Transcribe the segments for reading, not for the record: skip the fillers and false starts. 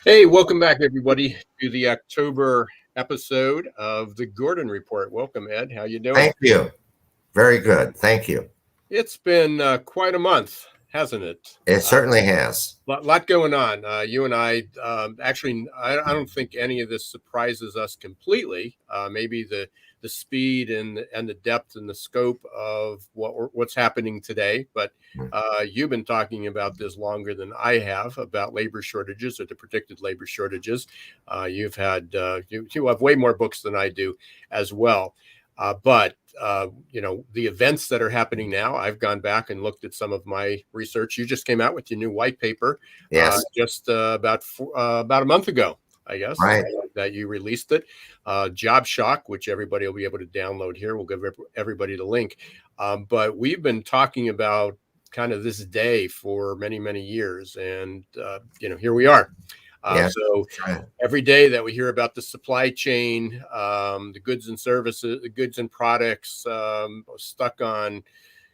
Hey, welcome back, everybody, to the October episode of the Gordon Report. Welcome, Ed. How you doing? Thank you. Very good. Thank you. It's been quite a month, hasn't it? It certainly has. Lot going on. You and I, actually, I don't think any of this surprises us completely. Maybe the speed and the depth and the scope of what's happening today. But you've been talking about this longer than I have, about labor shortages or the predicted labor shortages. You've had you have way more books than I do as well. But the events that are happening now, I've gone back and looked at some of my research. You just came out with your new white paper Yes. just about a month ago, I guess, Right. that you released it. Job Shock, which everybody will be able to download here. We'll give everybody the link. But we've been talking about kind of this day for many, many years. And, here we are. Yes. So Right. every day that we hear about the supply chain, the goods and services, the goods and products stuck in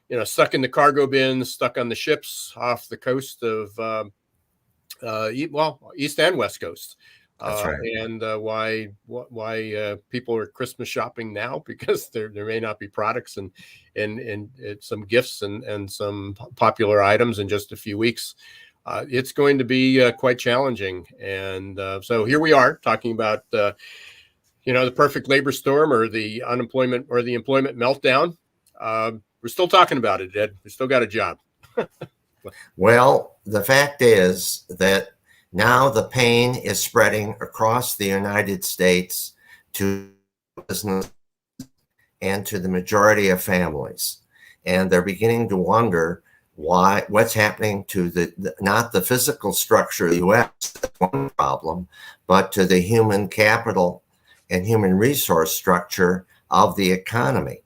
the cargo bins, stuck on the ships off the coast of, East and West Coast. That's right. And why people are Christmas shopping now, because there may not be products and some gifts and some popular items in just a few weeks. It's going to be quite challenging. And so here we are talking about, the perfect labor storm, or the unemployment or the employment meltdown. We're still talking about it, Ed. We still got a job. Well, the fact is that now the pain is spreading across the United States to business and to the majority of families. And they're beginning to wonder what's happening to not the physical structure of the U.S., that's one problem, but to the human capital and human resource structure of the economy.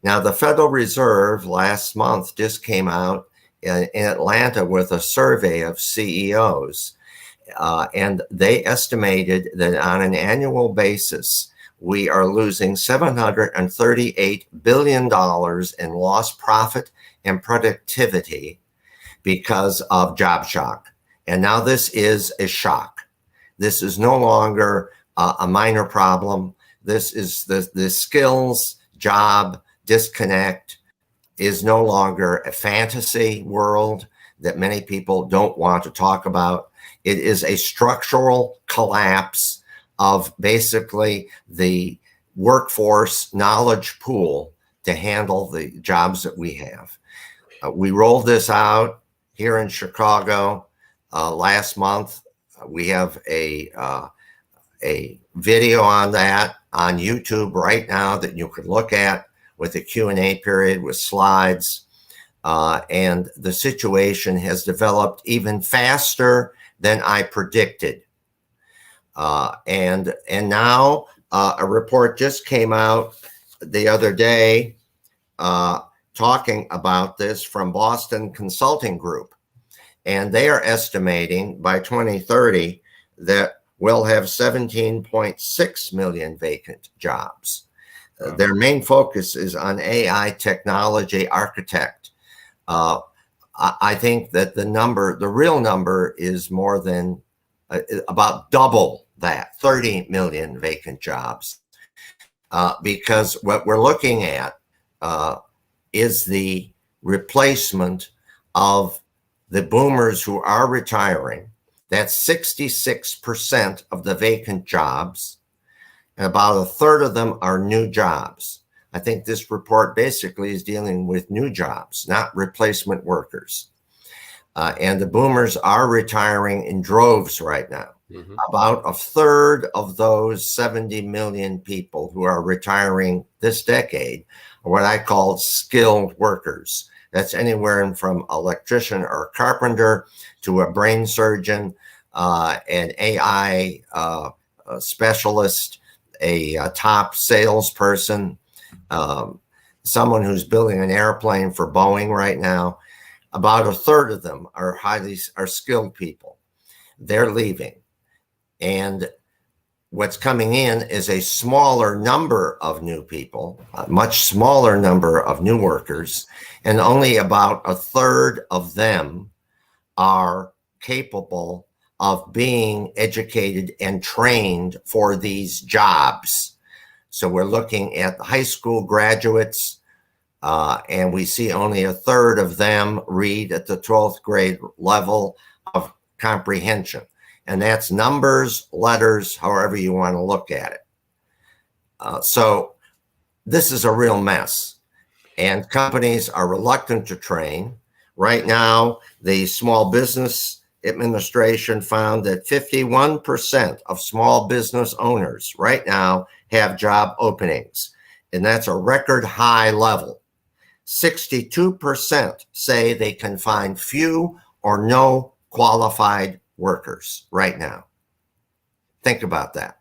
Now, the Federal Reserve last month just came out in Atlanta with a survey of CEOs, and they estimated that on an annual basis, we are losing $738 billion in lost profit and productivity because of job shock. And now this is a shock. This is no longer a minor problem. This is the skills job disconnect is no longer a fantasy world that many people don't want to talk about. It is a structural collapse of basically the workforce knowledge pool to handle the jobs that we have. We rolled this out here in Chicago last month. We have a video on that on YouTube right now that you can look at, with a Q&A period with slides. And the situation has developed even faster than I predicted. And now a report just came out the other day talking about this from Boston Consulting Group. And they are estimating by 2030 that we'll have 17.6 million vacant jobs. Their main focus is on AI technology architect. I think that the real number is more than about double that, 30 million vacant jobs. Because what we're looking at is the replacement of the boomers who are retiring. That's 66% of the vacant jobs. And about a third of them are new jobs. I think this report basically is dealing with new jobs, not replacement workers. And the boomers are retiring in droves right now. Mm-hmm. About a third of those 70 million people who are retiring this decade are what I call skilled workers. That's anywhere from electrician or carpenter to a brain surgeon, an AI specialist, a top salesperson, someone who's building an airplane for Boeing right now. About a third of them are skilled people. They're leaving. And what's coming in is a smaller number of new people, a much smaller number of new workers, and only about a third of them are capable of being educated and trained for these jobs. So we're looking at high school graduates, and we see only a third of them read at the 12th grade level of comprehension. And that's numbers, letters, however you want to look at it. So this is a real mess. And companies are reluctant to train. Right now, the Small Business Administration found that 51% of small business owners right now have job openings, and that's a record high level. 62% say they can find few or no qualified workers right now. Think about that.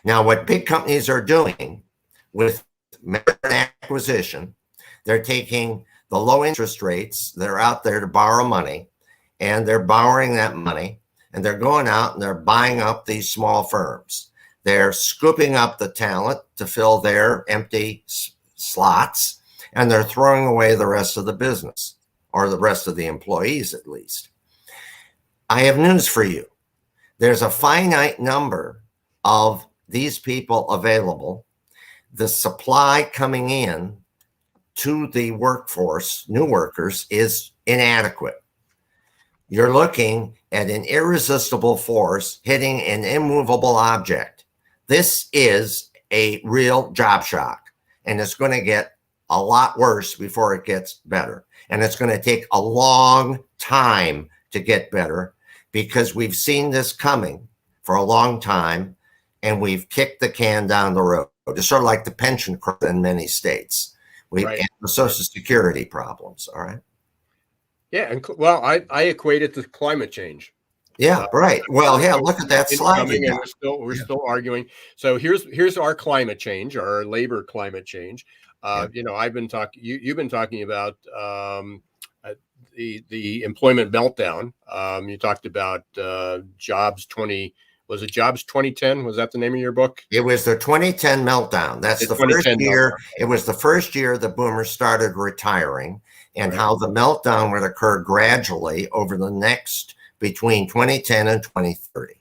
Now, what big companies are doing with merger and acquisition, they're taking the low interest rates that are out there to borrow money, and they're borrowing that money, and they're going out and they're buying up these small firms. They're scooping up the talent to fill their empty slots, and they're throwing away the rest of the business, or the rest of the employees at least. I have news for you. There's a finite number of these people available. The supply coming in to the workforce, new workers, is inadequate. You're looking at an irresistible force hitting an immovable object. This is a real job shock, and it's going to get a lot worse before it gets better. And it's going to take a long time to get better, because we've seen this coming for a long time, and we've kicked the can down the road. It's sort of like the pension crisis in many states. Right. And the Social Security problems, all right? Yeah, and well, I equate it to climate change. Yeah, right. Well, yeah, look at that slide. And we're still arguing. So here's our climate change, our labor climate change. You know, you've been talking about the employment meltdown. You talked about Jobs 2010? Was that the name of your book? It was the 2010 meltdown. That's the first year. Meltdown. It was the first year the boomers started retiring, and right, how the meltdown would occur gradually over the next between 2010 and 2030.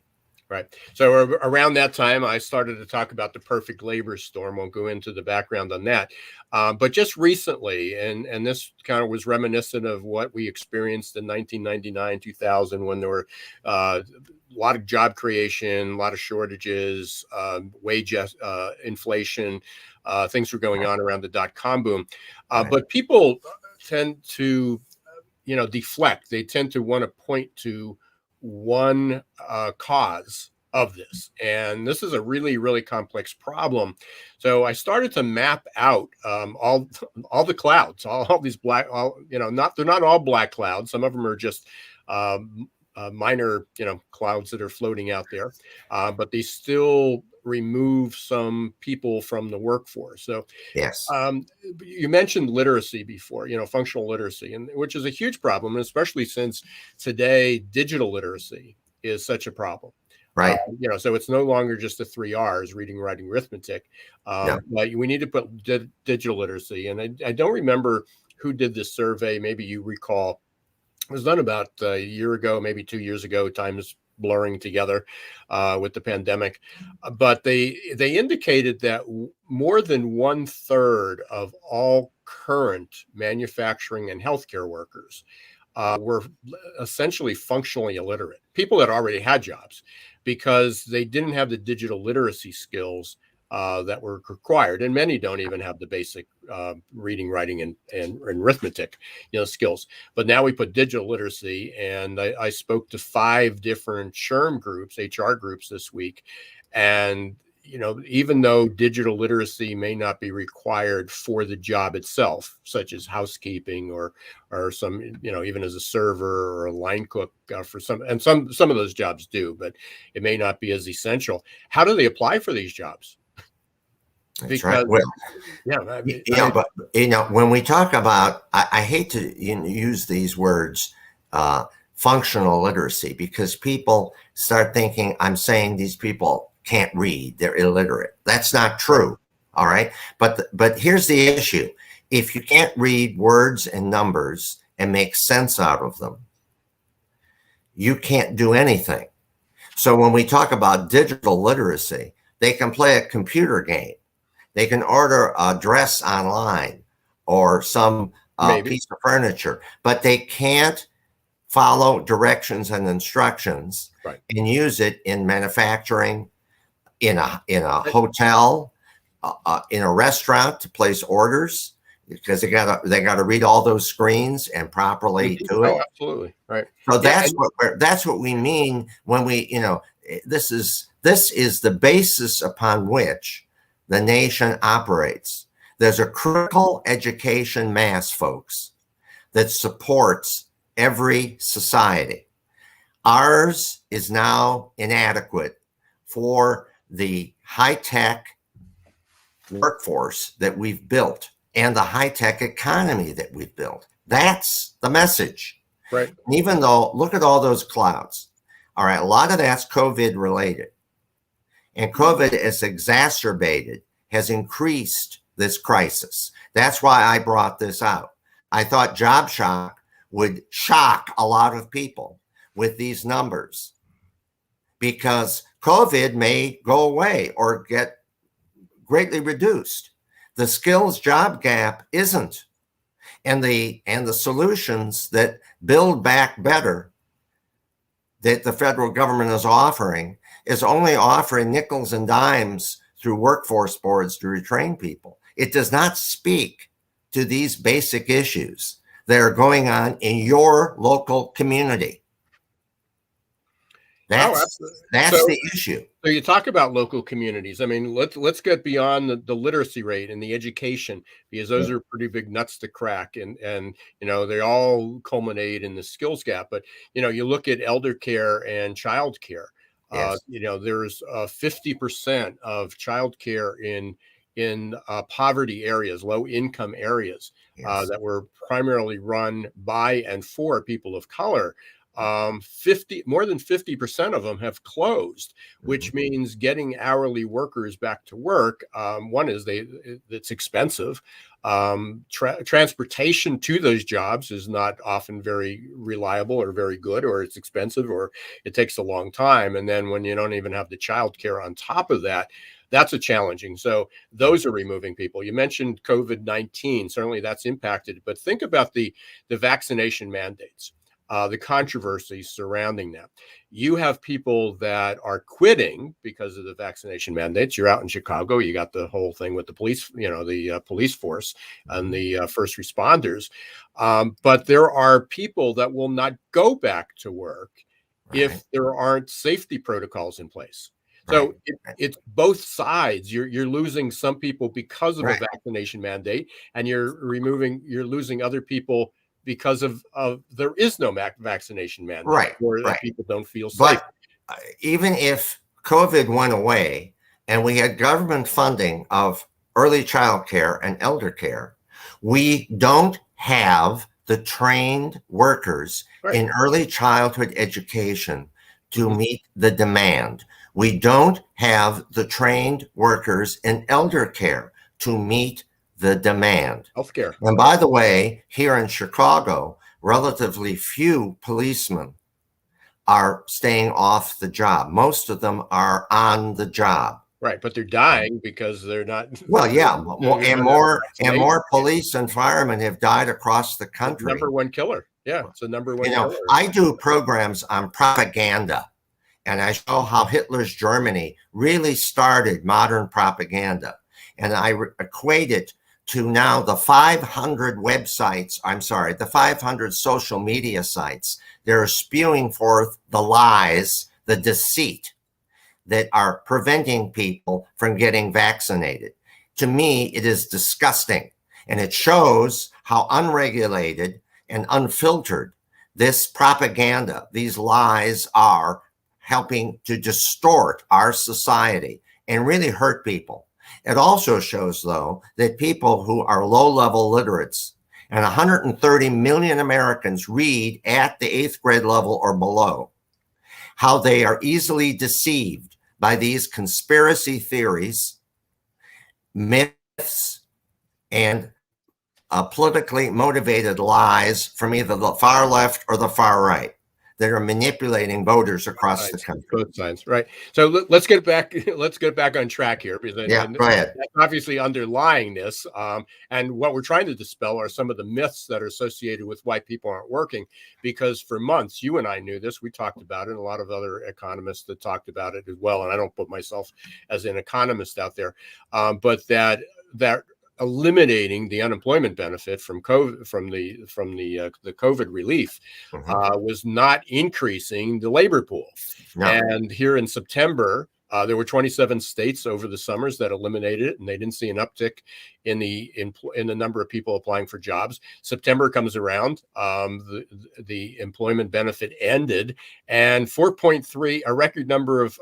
Right. So around that time, I started to talk about the perfect labor storm. Won't go into the background on that. But just recently, and this kind of was reminiscent of what we experienced in 1999, 2000, when there were a lot of job creation, a lot of shortages, wage inflation, things were going on around the dot-com boom. Right. But people tend to, deflect. They tend to want to point to one cause of this, and this is a really, really complex problem. So I started to map out all the clouds, all these black, they're not all black clouds. Some of them are just minor, clouds that are floating out there, but they still remove some people from the workforce. So yes, you mentioned literacy before, functional literacy, and which is a huge problem, especially since today digital literacy is such a problem. Right. So it's no longer just the 3 R's: reading, writing, arithmetic. But we need to put digital literacy. And I don't remember who did this survey. Maybe you recall. It was done about a year ago, maybe 2 years ago. Time is blurring together with the pandemic. But they indicated that more than 1/3 of all current manufacturing and healthcare workers were essentially functionally illiterate, people that already had jobs, because they didn't have the digital literacy skills that were required. And many don't even have the basic reading, writing, and arithmetic, skills. But now we put digital literacy, and I spoke to 5 different SHRM groups, HR groups this week. And, even though digital literacy may not be required for the job itself, such as housekeeping or some, even as a server or a line cook for some of those jobs do, but it may not be as essential. How do they apply for these jobs? That's right. Well, but when we talk about, I hate to use these words, functional literacy, because people start thinking I'm saying these people can't read, they're illiterate. That's not true. All right. But here's the issue. If you can't read words and numbers and make sense out of them, you can't do anything. So when we talk about digital literacy, they can play a computer game. They can order a dress online or some Maybe. piece of furniture, but they can't follow directions and instructions Right. and use it in manufacturing, in a hotel, in a restaurant to place orders, because they gotta read all those screens and properly do it. Oh, absolutely. Right. So Yeah. that's what we mean when we, this is the basis upon which the nation operates. There's a critical education mass, folks, that supports every society. Ours is now inadequate for the high-tech workforce that we've built and the high-tech economy that we've built. That's the message. Right. Even though, look at all those clouds. All right, a lot of that's COVID related. And COVID has exacerbated, has increased this crisis. That's why I brought this out. I thought job shock would shock a lot of people with these numbers, because COVID may go away or get greatly reduced. The skills job gap isn't. And the solutions that build back better that the federal government is offering is only offering nickels and dimes through workforce boards to retrain people. It does not speak to these basic issues that are going on in your local community. That's the issue. So you talk about local communities. I mean, let's get beyond the literacy rate and the education, because those are pretty big nuts to crack, and they all culminate in the skills gap. But you look at elder care and child care. Yes. There's 50% of child care in poverty areas, low income areas, Yes. that were primarily run by and for people of color. More than 50% of them have closed, which means getting hourly workers back to work. One is it's expensive. Transportation to those jobs is not often very reliable or very good, or it's expensive, or it takes a long time. And then when you don't even have the child care on top of that, that's a challenging. So those are removing people. You mentioned COVID-19. Certainly that's impacted, but think about the vaccination mandates. The controversy surrounding that. You have people that are quitting because of the vaccination mandates. You're out in Chicago. You got the whole thing with the police, the police force and the first responders. But there are people that will not go back to work if there aren't safety protocols in place. So it's both sides. You're losing some people because of a vaccination mandate, and you're losing other people because of there is no vaccination mandate, or that people don't feel safe. But even if COVID went away and we had government funding of early child care and elder care, we don't have the trained workers in early childhood education to meet the demand. We don't have the trained workers in elder care to meet the demand. Healthcare. And by the way, here in Chicago, relatively few policemen are staying off the job. Most of them are on the job. Right, but they're dying because they're not. Well, yeah, more police and firemen have died across the country. Number one killer. Yeah, it's the number one killer. I do programs on propaganda, and I show how Hitler's Germany really started modern propaganda. And I equate it to now the 500 websites, the 500 social media sites that are spewing forth the lies, the deceit that are preventing people from getting vaccinated. To me, it is disgusting. And it shows how unregulated and unfiltered this propaganda, these lies are helping to distort our society and really hurt people. It also shows, though, that people who are low-level literates, and 130 million Americans read at the 8th grade level or below, how they are easily deceived by these conspiracy theories, myths, and politically motivated lies from either the far left or the far right. that are manipulating voters across the Sides, country. both sides, right? So let's get back. Let's get back on track here, because Yeah, and go ahead. that's obviously underlying this. And what we're trying to dispel are some of the myths that are associated with why people aren't working. Because for months, you and I knew this. We talked about it, and a lot of other economists that talked about it as well. And I don't put myself as an economist out there, but that eliminating the unemployment benefit from COVID, from the COVID relief, was not increasing the labor pool. No. And here in September, there were 27 states over the summers that eliminated it, and they didn't see an uptick in the number of people applying for jobs. September comes around, the employment benefit ended, and 4.3, a record number of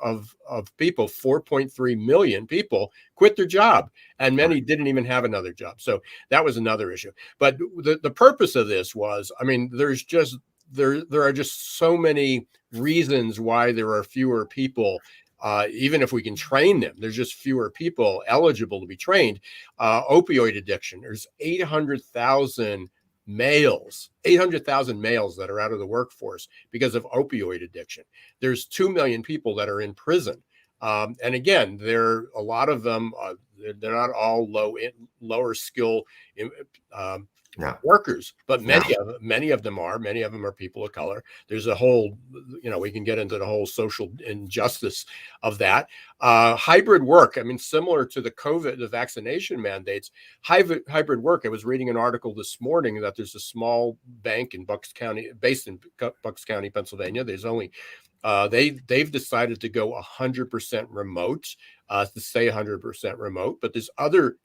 people, 4.3 million people quit their job, and many didn't even have another job. So that was another issue. But the purpose of this was, I mean, there are just so many reasons why there are fewer people. Even if we can train them, there's just fewer people eligible to be trained. Opioid addiction, there's 800,000 males that are out of the workforce because of opioid addiction. There's 2 million people that are in prison. And again, a lot of them, they're not all lower skill workers, but many of them are people of color. There's a whole, we can get into the whole social injustice of that. Hybrid work, I mean, similar to the vaccination mandates, hybrid work. I was reading an article this morning that there's a small bank in based in Bucks County, Pennsylvania. There's only they've decided to go 100% remote, to stay 100% remote, but there's other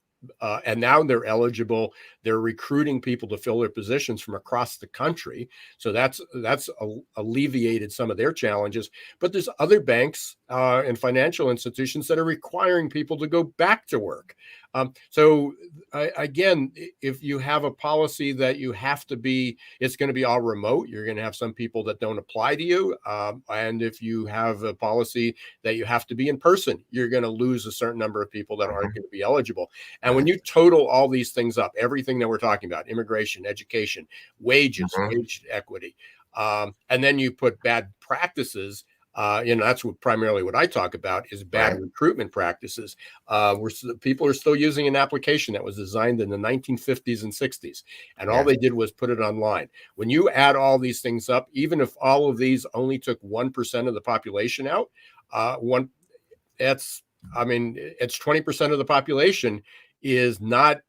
and now they're eligible. They're recruiting people to fill their positions from across the country. So that's alleviated some of their challenges. But there's other banks and financial institutions that are requiring people to go back to work. Again, if you have a policy that it's going to be all remote, you're going to have some people that don't apply to you. And if you have a policy that you have to be in person, you're going to lose a certain number of people that aren't going to be eligible. And when you total all these things up, everything that we're talking about, immigration, education, wages, wage equity, and then you put bad practices, that's primarily what I talk about is bad recruitment practices. People are still using an application that was designed in the 1950s and 60s, and all they did was put it online. When you add all these things up, even if all of these only took 1% of the population out, it's 20% of the population is not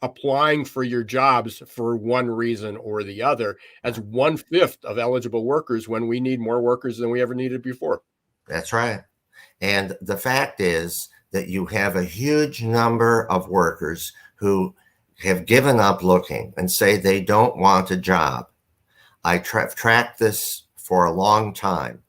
applying for your jobs for one reason or the other, as 1/5 of eligible workers, when we need more workers than we ever needed before. That's right. And the fact is that you have a huge number of workers who have given up looking and say they don't want a job. I tracked this for a long time.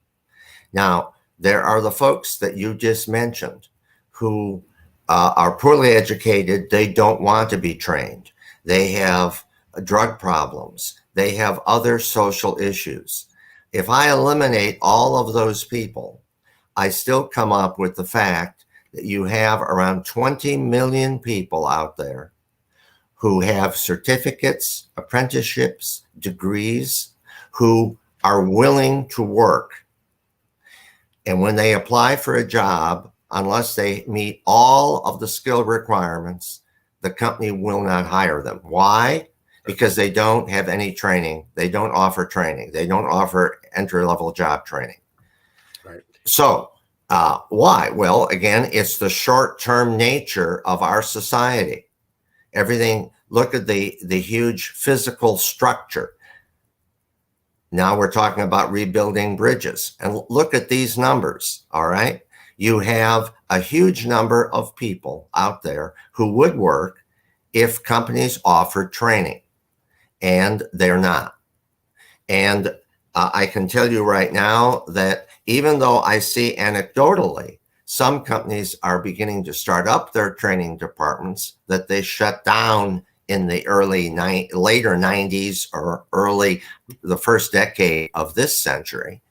Now, there are the folks that you just mentioned who are poorly educated. They don't want to be trained. They have drug problems. They have other social issues. If I eliminate all of those people, I still come up with the fact that you have around 20 million people out there who have certificates, apprenticeships, degrees, who are willing to work. And when they apply for a job, unless they meet all of the skill requirements, the company will not hire them. Why? Because they don't have any training. They don't offer training. They don't offer entry-level job training. Right. So why? Well, again, it's the short-term nature of our society. Everything, look at the huge physical structure. Now we're talking about rebuilding bridges. And look at these numbers, all right? You have a huge number of people out there who would work if companies offered training, and they're not. And I can tell you right now that even though I see anecdotally some companies are beginning to start up their training departments that they shut down in the later 90s or the first decade of this century,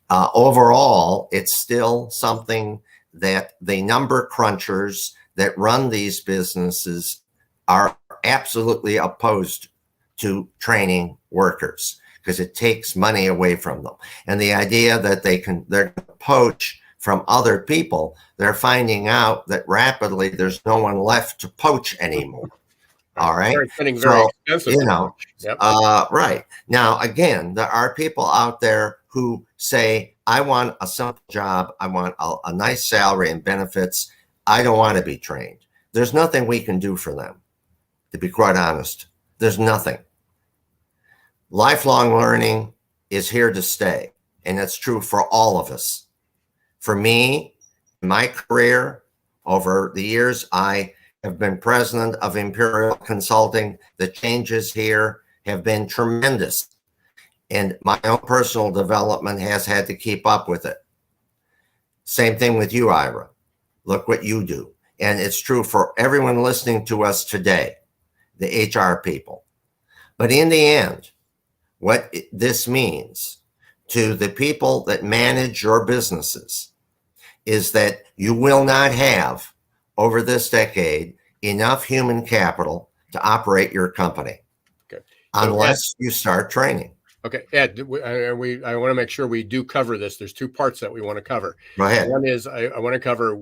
overall, it's still something that the number crunchers that run these businesses are absolutely opposed to training workers, because it takes money away from them. And the idea that they're going to poach from other people, they're finding out that rapidly there's no one left to poach anymore. All right. It's getting very expensive. You know, yep. Right. Now, again, there are people out there who say, I want a simple job. I want a nice salary and benefits. I don't want to be trained. There's nothing we can do for them, to be quite honest. There's nothing. Lifelong learning is here to stay, and that's true for all of us. For me, in my career, over the years, I have been president of Imperial Consulting. The changes here have been tremendous, and my own personal development has had to keep up with it. Same thing with you, Ira. Look what you do. And it's true for everyone listening to us today, the HR people. But in the end, what this means to the people that manage your businesses is that you will not have, over this decade, enough human capital to operate your company. Okay. Unless you start training. Okay, Ed, I want to make sure we do cover this. There's two parts that we want to cover. Go ahead. One is I want to cover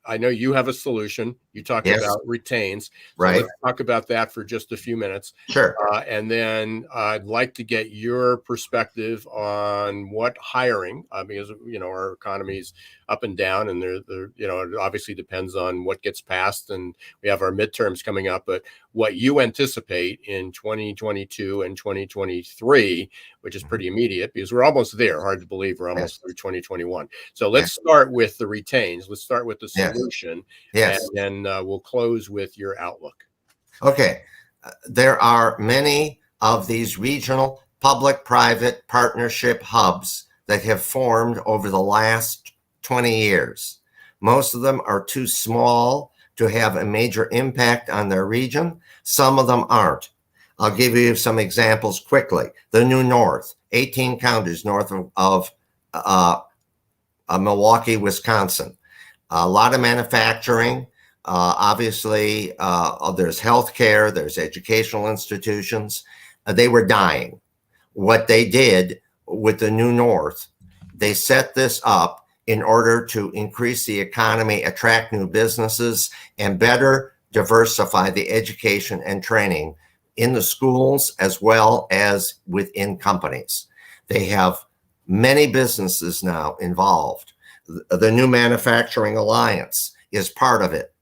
I know you have a solution. You talked about retains. So right. Let's talk about that for just a few minutes. Sure. And then I'd like to get your perspective on what hiring, because, our economy's up and down, and it obviously depends on what gets passed, and we have our midterms coming up, but what you anticipate in 2022 and 2023, which is pretty immediate because we're almost there. Hard to believe we're almost through 2021. So let's start with the retains. Let's start with the solution. Yes. And then we'll close with your outlook. Okay. There are many of these regional public-private partnership hubs that have formed over the last 20 years. Most of them are too small to have a major impact on their region. Some of them aren't. I'll give you some examples quickly. The New North, 18 counties north of Milwaukee, Wisconsin. A lot of manufacturing. Obviously, there's healthcare, there's educational institutions. They were dying. What they did with the New North, they set this up in order to increase the economy, attract new businesses, and better diversify the education and training in the schools as well as within companies. They have many businesses now involved. The New Manufacturing Alliance is part of it.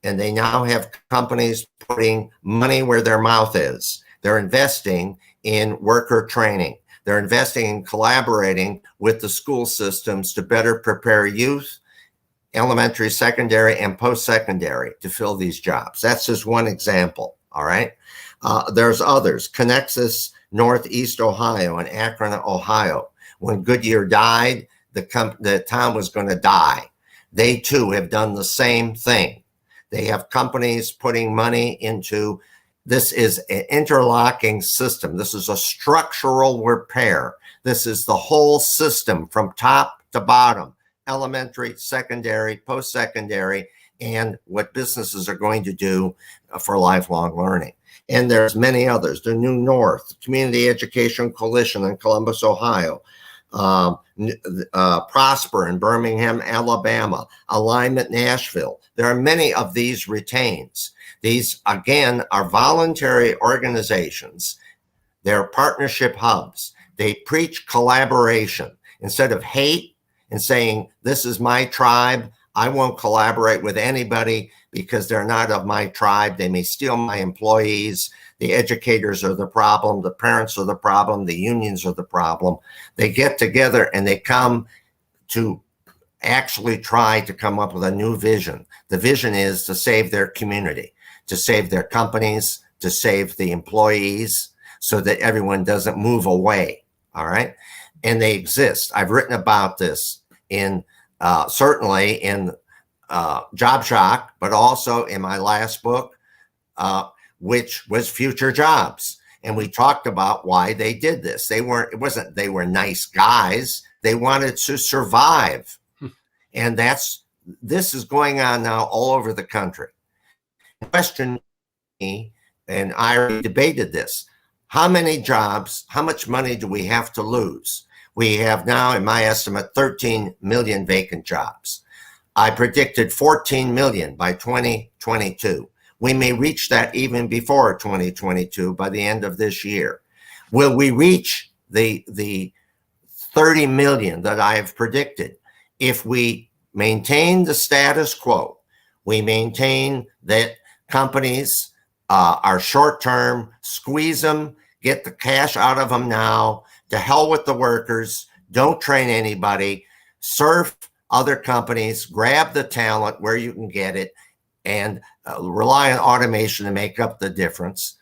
And they now have companies putting money where their mouth is. They're investing in worker training. They're investing in collaborating with the school systems to better prepare youth, elementary, secondary, and post-secondary to fill these jobs. That's just one example, all right? There's others. Connexus, Northeast Ohio, and Akron, Ohio. When Goodyear died, the town was going to die. They, too, have done the same thing. They have companies putting money into. This is an interlocking system. This is a structural repair. This is the whole system from top to bottom, elementary, secondary, post-secondary, and what businesses are going to do for lifelong learning. And there's many others. The New North, Community Education Coalition in Columbus, Ohio, Prosper in Birmingham, Alabama, Alignment Nashville. There are many of these retains. These, again, are voluntary organizations. They're partnership hubs. They preach collaboration instead of hate and saying, this is my tribe. I won't collaborate with anybody because they're not of my tribe. They may steal my employees. The educators are the problem. The parents are the problem. The unions are the problem. They get together and they come to actually try to come up with a new vision. The vision is to save their community, to save their companies, to save the employees so that everyone doesn't move away. All right. And they exist. I've written about this in certainly in Job Shock, but also in my last book, which was Future Jobs. And we talked about why they did this. They were nice guys. They wanted to survive. And this is going on now all over the country. Question me, and I debated this. How many jobs, how much money do we have to lose? We have now, in my estimate, 13 million vacant jobs. I predicted 14 million by 2022. We may reach that even before 2022 by the end of this year. Will we reach the 30 million that I have predicted? If we maintain the status quo, we maintain that companies are short-term, squeeze them, get the cash out of them now, to hell with the workers, don't train anybody, serve other companies, grab the talent where you can get it, and rely on automation to make up the difference.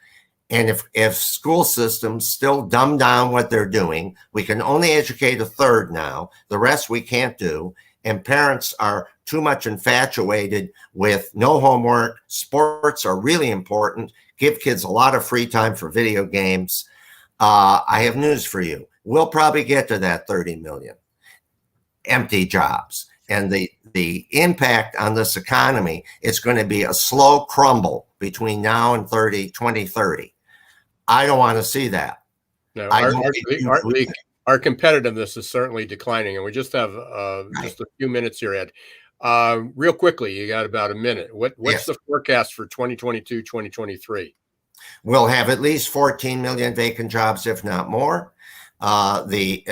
And if school systems still dumb down what they're doing, we can only educate a third now, the rest we can't do, and parents are too much infatuated with no homework, sports are really important, give kids a lot of free time for video games. I have news for you. We'll probably get to that 30 million empty jobs. And the impact on this economy, it's going to be a slow crumble between now and 2030. I don't want to see that. No, our competitiveness is certainly declining, and we just have just a few minutes here, Ed. Real quickly, you got about a minute. What's the forecast for 2022, 2023? We'll have at least 14 million vacant jobs, if not more. We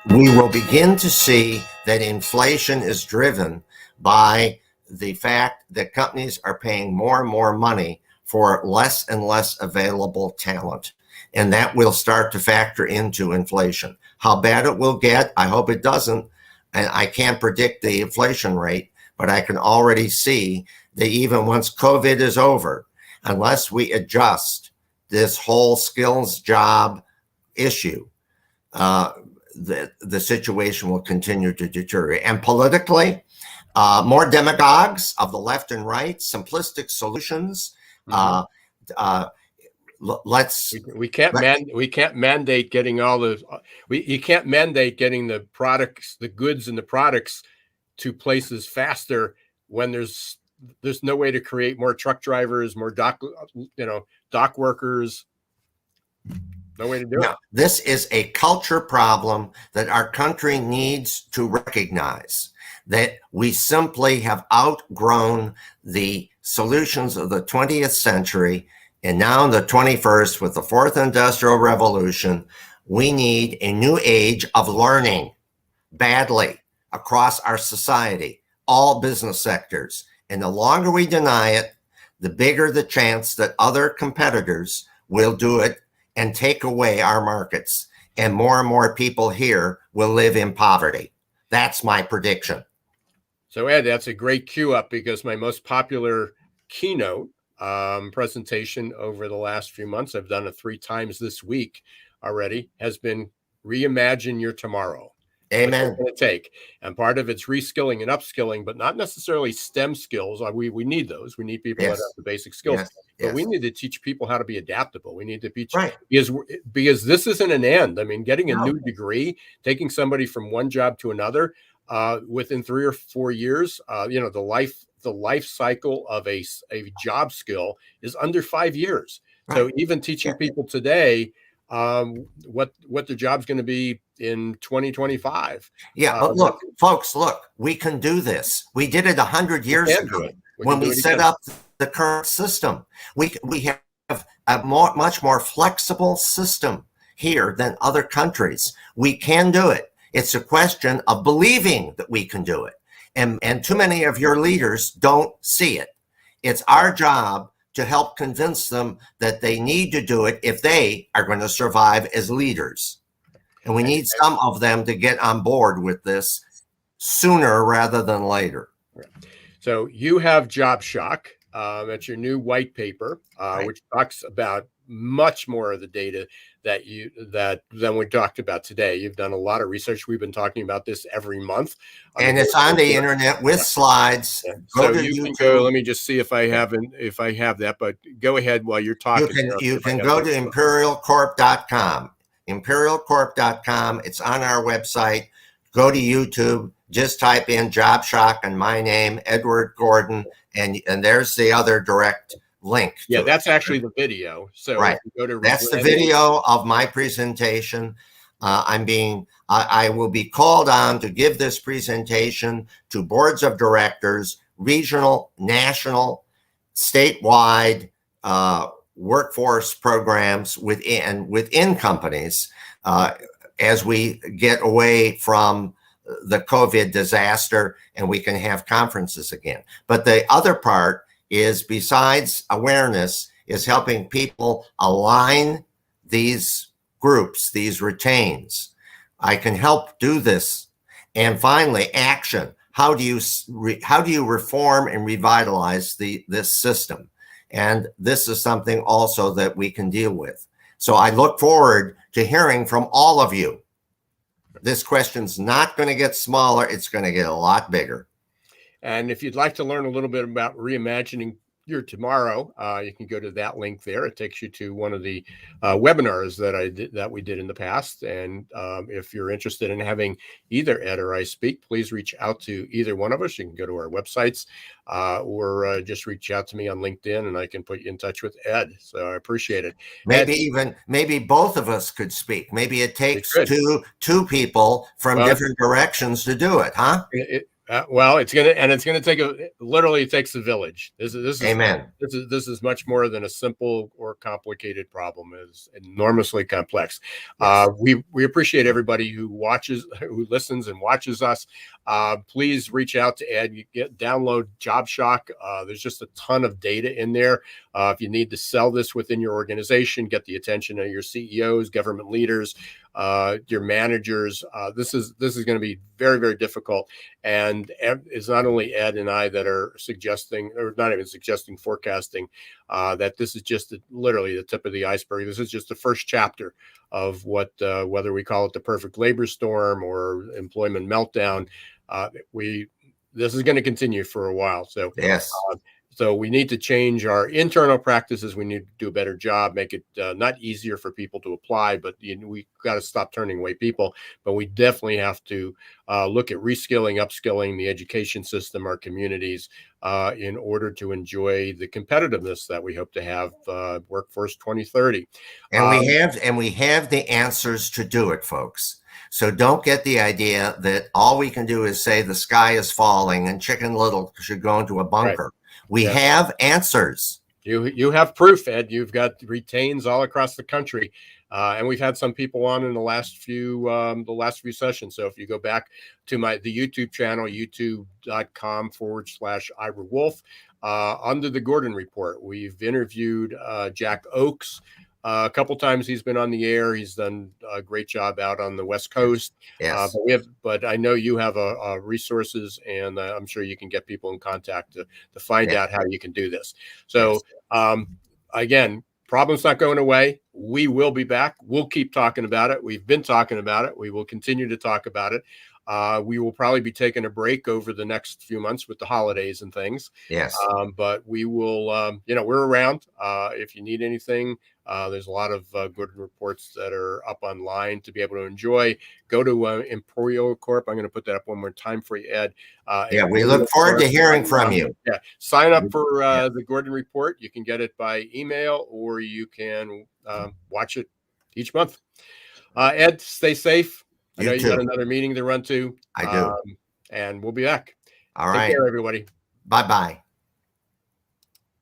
will begin to see that inflation is driven by the fact that companies are paying more and more money for less and less available talent. And that will start to factor into inflation. How bad it will get, I hope it doesn't. And I can't predict the inflation rate, but I can already see that even once COVID is over, unless we adjust this whole skills job issue, the situation will continue to deteriorate. And politically, more demagogues of the left and right, simplistic solutions. We can't mandate getting all the you can't mandate getting the products, the goods and the products to places faster when there's no way to create more truck drivers, more dock workers. No way to do it. This is a culture problem that our country needs to recognize, that we simply have outgrown the solutions of the 20th century. And now in the 21st, with the fourth industrial revolution, we need a new age of learning badly across our society, all business sectors. And the longer we deny it, the bigger the chance that other competitors will do it and take away our markets. And more people here will live in poverty. That's my prediction. So Ed, that's a great cue up, because my most popular keynote presentation over the last few months, I've done it 3 times this week already, has been Reimagine Your Tomorrow. Amen. What's it going to take? And part of it's reskilling and upskilling, but not necessarily STEM skills. We need those. We need people that have the basic skills. But we need to teach people how to be adaptable. We need to teach, because this isn't an end. I mean, getting a new degree, taking somebody from one job to another within 3 or 4 years, the life cycle of a job skill is under 5 years. So even teaching people today what their job's going to be in 2025. But look, folks, we can do this. We did it 100 years ago when we set up the current system. We have a much more flexible system here than other countries. We can do it. It's a question of believing that we can do it. And too many of your leaders don't see it. It's our job to help convince them that they need to do it if they are going to survive as leaders. And we need some of them to get on board with this sooner rather than later. So you have Job Shock. That's your new white paper, which talks about much more of the data than we talked about today. You've done a lot of research. We've been talking about this every month, and it's on the internet with slides. So you can go. Let me just see if I have that. But go ahead while you're talking. You can go to imperialcorp.com. Imperialcorp.com. It's on our website. Go to YouTube. Just type in Job Shock and my name, Edward Gordon, and there's the other direct link Yeah, to that's it. actually the video. So Right. if you go to That's the video of my presentation. I will be called on to give this presentation to boards of directors, regional, national, statewide, workforce programs within companies, as we get away from the COVID disaster and we can have conferences again. But the other part is, besides awareness, is helping people align these groups, these retains. I can help do this. And finally, action. How do you reform and revitalize this system? And this is something also that we can deal with. So I look forward to hearing from all of you. This question's not going to get smaller. It's going to get a lot bigger. And if you'd like to learn a little bit about reimagining your tomorrow, you can go to that link there. It takes you to one of the webinars that we did in the past. And if you're interested in having either Ed or I speak, please reach out to either one of us. You can go to our websites or just reach out to me on LinkedIn, and I can put you in touch with Ed. So I appreciate it. Maybe both of us could speak. Maybe it takes two people from different directions to do it, huh? Well, it's gonna take literally it takes a village. This is Amen. This is much more than a simple or complicated problem. It's enormously complex. Yes. We appreciate everybody who listens and watches us. Please reach out to Ed. Download Job Shock. There's just a ton of data in there. If you need to sell this within your organization, get the attention of your CEOs, government leaders, your managers. This is going to be very, very difficult. And it's not only Ed and I that are suggesting, or not even suggesting, forecasting that this is just literally the tip of the iceberg. This is just the first chapter of what, whether we call it the perfect labor storm or employment meltdown, this is going to continue for a while. So yes. So we need to change our internal practices. We need to do a better job, make it not easier for people to apply, but we got to stop turning away people. But we definitely have to look at reskilling, upskilling the education system, our communities, in order to enjoy the competitiveness that we hope to have Workforce 2030. And we have the answers to do it, folks. So don't get the idea that all we can do is say the sky is falling and Chicken Little should go into a bunker. Right. We have answers. You have proof, Ed. You've got retains all across the country, and we've had some people on in the last few sessions. So if you go back to the YouTube channel, youtube.com/Ira Wolfe, under the Gordon Report, we've interviewed Jack Oakes. A couple times he's been on the air. He's done a great job out on the West Coast. Yes. But I know you have resources, and I'm sure you can get people in contact to find out how you can do this. So again, problem's not going away. We will be back. We'll keep talking about it. We've been talking about it. We will continue to talk about it. We will probably be taking a break over the next few months with the holidays and things. Yes. But we will, we're around. If you need anything, there's a lot of Gordon Reports that are up online to be able to enjoy. Go to Emporio Corp. I'm going to put that up one more time for you, Ed. We look forward to hearing from you. Yeah. Sign up for the Gordon Report. You can get it by email, or you can watch it each month. Ed, stay safe. I know you got another meeting to run to. I do. And we'll be back. All right. Take care, everybody. Bye-bye.